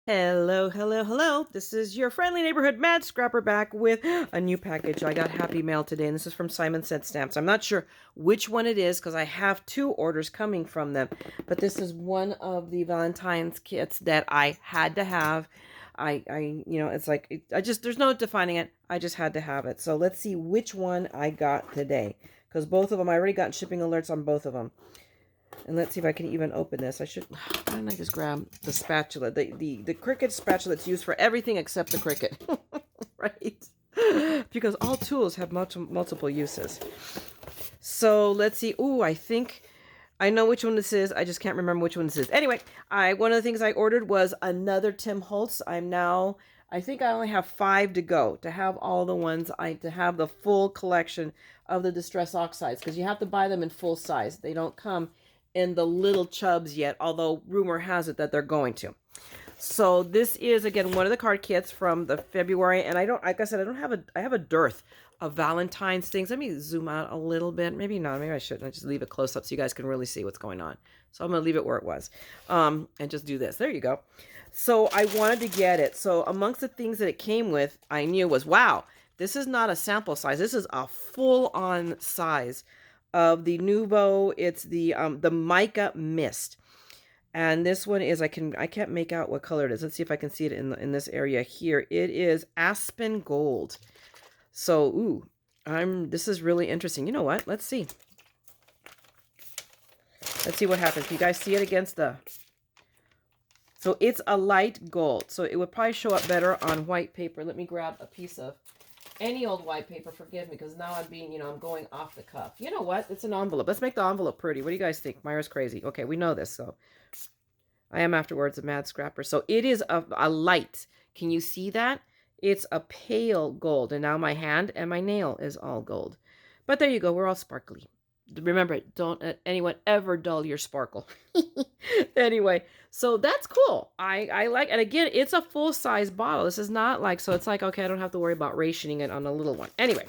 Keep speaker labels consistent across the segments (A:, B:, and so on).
A: Hello, hello, hello. This is your friendly neighborhood Mad Scrapper back with a new package. I got Happy Mail today, and this is from Simon Said Stamps. I'm not sure which one it is because I have two orders coming from them, but this is one of the Valentine's kits that I had to have. It's like there's no defining it. I just had to have it. So let's see which one I got today because both of them I already got shipping alerts on both of them. And let's see if I can even open this. I should. Why don't I just grab the spatula? The Cricut spatula that's used for everything except the Cricut. Right? Because all tools have multiple uses. So let's see. Ooh, I think I know which one this is. I just can't remember which one this is. Anyway, one of the things I ordered was another Tim Holtz. I think I only have 5 to go to have all the ones to have the full collection of the Distress Oxides because you have to buy them in full size. They don't come in the little chubs yet, although rumor has it that they're going to. So this is again one of the card kits from the February, and like I said, I have a dearth of Valentine's things. Let me zoom out a little bit. Maybe not. Maybe I shouldn't. I just leave it close up so you guys can really see what's going on. So I'm gonna leave it where it was, and just do this. There you go. So I wanted to get it. So amongst the things that it came with, I knew was wow. This is not a sample size. This is a full-on size of the Nuvo. It's the Mica Mist. And this one is I can't make out what color it is. Let's see if I can see it in this area here. It is Aspen Gold. So, ooh, this is really interesting. You know what? Let's see. Let's see what happens. You guys see it against the... So it's a light gold. So it would probably show up better on white paper. Let me grab a piece of any old white paper. Forgive me, because now I'm going off the cuff. You know what? It's an envelope. Let's make the envelope pretty. What do you guys think? Myra's crazy. Okay, we know this, so... I am afterwards a mad scrapper. So it is a light. Can you see that? It's a pale gold. And now my hand and my nail is all gold. But there you go. We're all sparkly. Remember, don't let anyone ever dull your sparkle. Anyway, so that's cool. I like, and again, it's a full-size bottle. This is not like, so it's like, okay, I don't have to worry about rationing it on a little one. Anyway,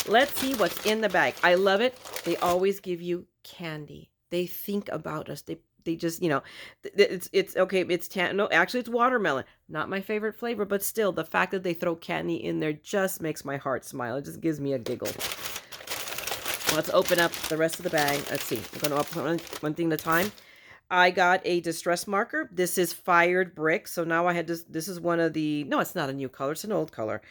A: let's see what's in the bag. I love it. They always give you candy. They think about us. They just, it's okay. No, actually it's watermelon. Not my favorite flavor, but still the fact that they throw candy in there just makes my heart smile. It just gives me a giggle. Let's open up the rest of the bag. Let's see. I'm going to open one thing at a time. I got a distress marker. This is Fired Brick. So now this is one of the, no, it's not a new color. It's an old color.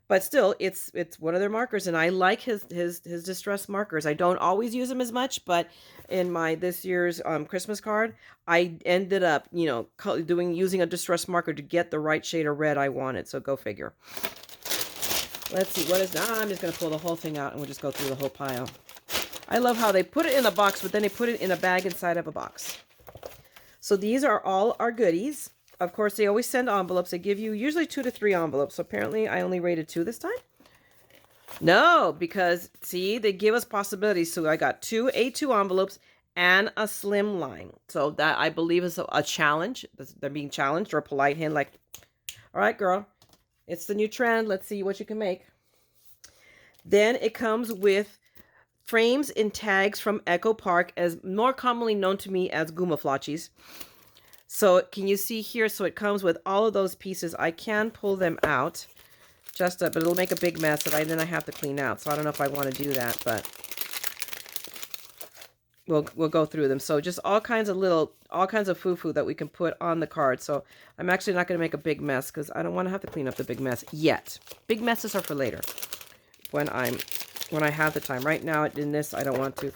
A: But still, it's one of their markers, and I like his distress markers. I don't always use them as much, but in this year's Christmas card, I ended up, using a distress marker to get the right shade of red I wanted. So go figure. Let's see, what is now? I'm just going to pull the whole thing out, and we'll just go through the whole pile. I love how they put it in a box, but then they put it in a bag inside of a box. So these are all our goodies. Of course, they always send envelopes. They give you usually 2 to 3 envelopes. So apparently I only rated 2 this time. No, because see, they give us possibilities. So I got 2 A2 envelopes and a slim line. So that I believe is a challenge. They're being challenged, or a polite hint like, all right, girl, it's the new trend. Let's see what you can make. Then it comes with frames and tags from Echo Park, as more commonly known to me as Gumaflachis. So can you see here? So it comes with all of those pieces. I can pull them out, but it'll make a big mess that then I have to clean out. So I don't know if I want to do that, but we'll go through them. So just all kinds of foo-foo that we can put on the card. So I'm actually not going to make a big mess because I don't want to have to clean up the big mess yet. Big messes are for later when I have the time. Right now in this, I don't want to.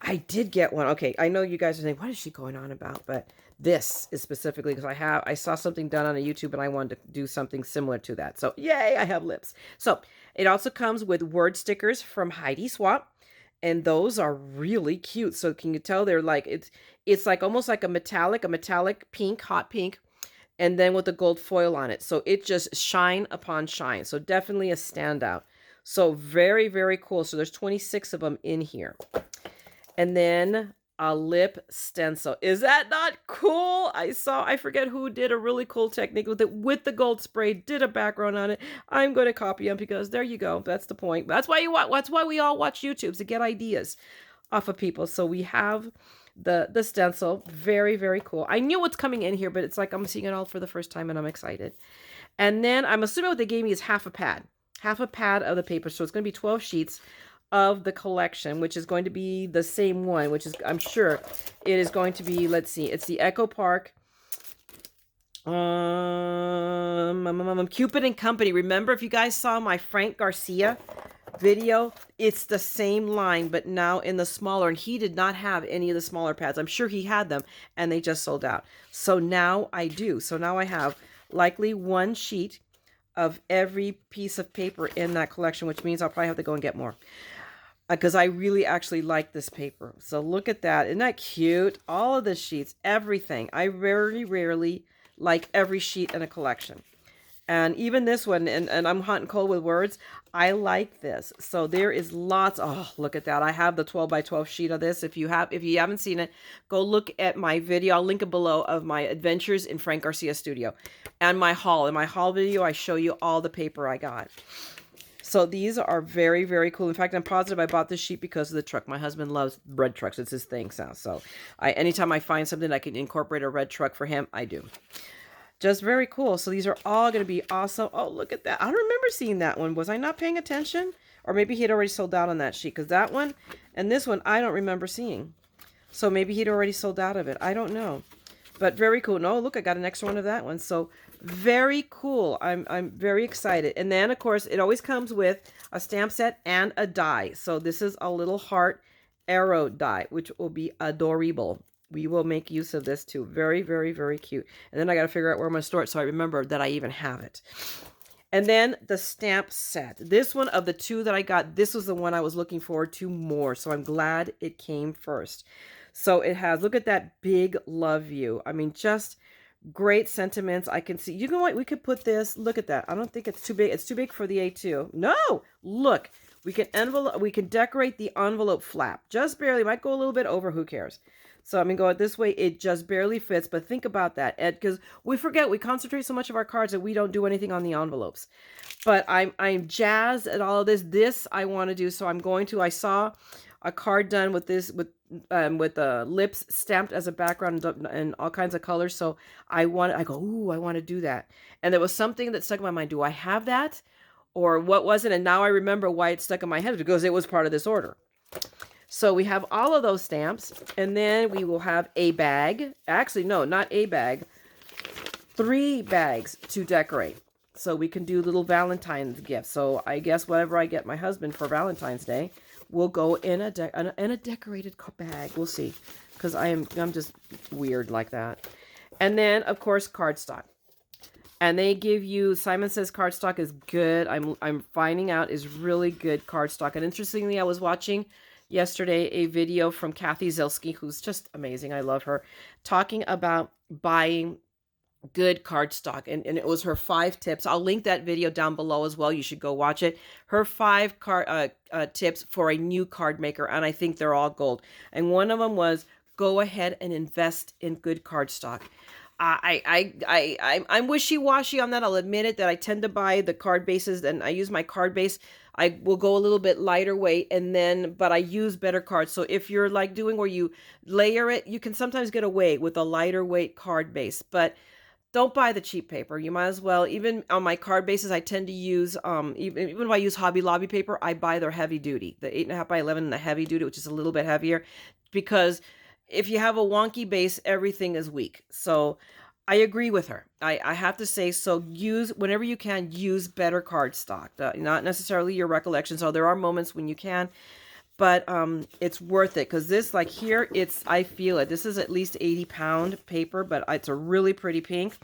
A: I did get one. Okay, I know you guys are saying, what is she going on about? But this is specifically because I saw something done on a YouTube and I wanted to do something similar to that. So yay, I have lips. So it also comes with word stickers from Heidi Swap. And those are really cute. So can you tell they're like, it's like almost like a metallic pink, hot pink. And then with the gold foil on it. So it just shine upon shine. So definitely a standout. So very, very cool. So there's 26 of them in here. And then a lip stencil. Is that not cool? I forget who did a really cool technique with it, with the gold spray, did a background on it. I'm going to copy them because there you go. That's the point. That's why we all watch YouTubes, to get ideas off of people. So we have the stencil. Very, very cool. I knew what's coming in here, but it's like I'm seeing it all for the first time and I'm excited. And then I'm assuming what they gave me is half a pad of the paper. So it's going to be 12 sheets of the collection, which is going to be the same one, which is, I'm sure it is going to be, let's see, it's the Echo Park Cupid and Company. Remember, if you guys saw my Frank Garcia video, it's the same line, but now in the smaller, and he did not have any of the smaller pads. I'm sure he had them and they just sold out. So now I do. So now I have likely one sheet of every piece of paper in that collection, which means I'll probably have to go and get more. Because I really actually like this paper. So look at that. Isn't that cute? All of the sheets, everything. I very rarely like every sheet in a collection. And even this one, and I'm hot and cold with words, I like this. So there is lots. Oh, look at that. I have the 12 by 12 sheet of this. If you haven't seen it, go look at my video. I'll link it below of my adventures in Frank Garcia Studio and my haul. In my haul video, I show you all the paper I got. So these are very, very cool. In fact, I'm positive I bought this sheet because of the truck. My husband loves red trucks. It's his thing. So anytime I find something I can incorporate a red truck for him, I do. Just very cool. So these are all going to be awesome. Oh, look at that. I don't remember seeing that one. Was I not paying attention? Or maybe he had already sold out on that sheet. Because that one and this one, I don't remember seeing. So maybe he'd already sold out of it. I don't know. But very cool. No, look, I got an extra one of that one. So very cool. I'm very excited. And then, of course, it always comes with a stamp set and a die. So this is a little heart arrow die, which will be adorable. We will make use of this too. Very, very, very cute. And then I got to figure out where I'm going to store it so I remember that I even have it. And then the stamp set. This one of the two that I got, this was the one I was looking forward to more. So I'm glad it came first. So it has, look at that big love you. I mean, just great sentiments. I can see, you know what, we could put this, look at that. I don't think it's too big. It's too big for the A2. No, look, we can decorate the envelope flap. Just barely, might go a little bit over, who cares? So I'm going to go this way. It just barely fits, but think about that, Ed, because we forget, we concentrate so much of our cards that we don't do anything on the envelopes. But I'm jazzed at all of this. This I want to do, so I'm going to, I saw a card done with this, with the lips stamped as a background and all kinds of colors. So I go, ooh, I want to do that. And there was something that stuck in my mind. Do I have that? Or what was it? And now I remember why it stuck in my head, because it was part of this order. So we have all of those stamps, and then we will have a bag. Actually, no, not a bag. 3 bags to decorate. So we can do little Valentine's gifts. So I guess whatever I get my husband for Valentine's Day will go in a decorated bag. We'll see, because I'm just weird like that. And then, of course, cardstock. And they give you, Simon says cardstock is good. I'm finding out is really good cardstock. And interestingly, I was watching yesterday a video from Kathy Zilski, who's just amazing. I love her, talking about buying good cardstock, and it was her 5 tips. I'll link that video down below as well. You should go watch it. Her 5 tips for a new card maker, and I think they're all gold. And one of them was go ahead and invest in good cardstock. I'm wishy-washy on that. I'll admit it, that I tend to buy the card bases, and I use my card base. I will go a little bit lighter weight, but I use better cards. So if you're like doing where you layer it, you can sometimes get away with a lighter weight card base, but don't buy the cheap paper. You might as well, even on my card bases, I tend to use, even if I use Hobby Lobby paper, I buy their heavy duty, the 8.5 by 11 and the heavy duty, which is a little bit heavier, because if you have a wonky base, everything is weak. So I agree with her. I have to say, so use, whenever you can, use better cardstock. Not necessarily your recollections. So there are moments when you can, but it's worth it, because this, like here, I feel it. This is at least 80-pound paper, but it's a really pretty pink.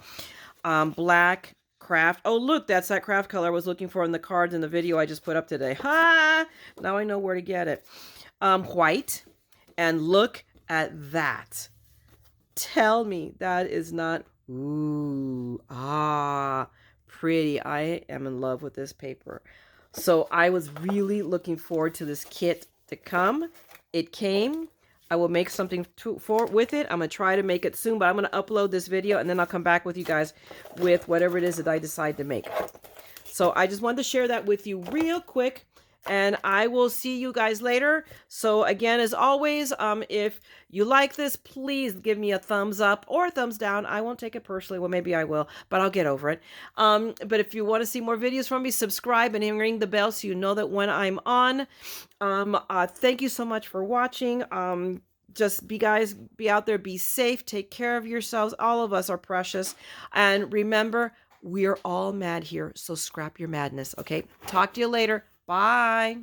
A: Black craft. Oh, look, that's that craft color I was looking for in the cards in the video I just put up today. Ha! Now I know where to get it. White. And look at that. Tell me that is not, ooh, pretty. I am in love with this paper. So I was really looking forward to this kit to come. It came. I will make something with it. I'm going to try to make it soon, but I'm going to upload this video, and then I'll come back with you guys with whatever it is that I decide to make. So I just wanted to share that with you real quick. And I will see you guys later. So again, as always, if you like this, please give me a thumbs up or a thumbs down. I won't take it personally. Well, maybe I will, but I'll get over it. But if you want to see more videos from me, subscribe and ring the bell so you know that when I'm on. Thank you so much for watching. Just be out there, be safe, take care of yourselves. All of us are precious. And remember, we are all mad here. So scrap your madness. Okay. Talk to you later. Bye.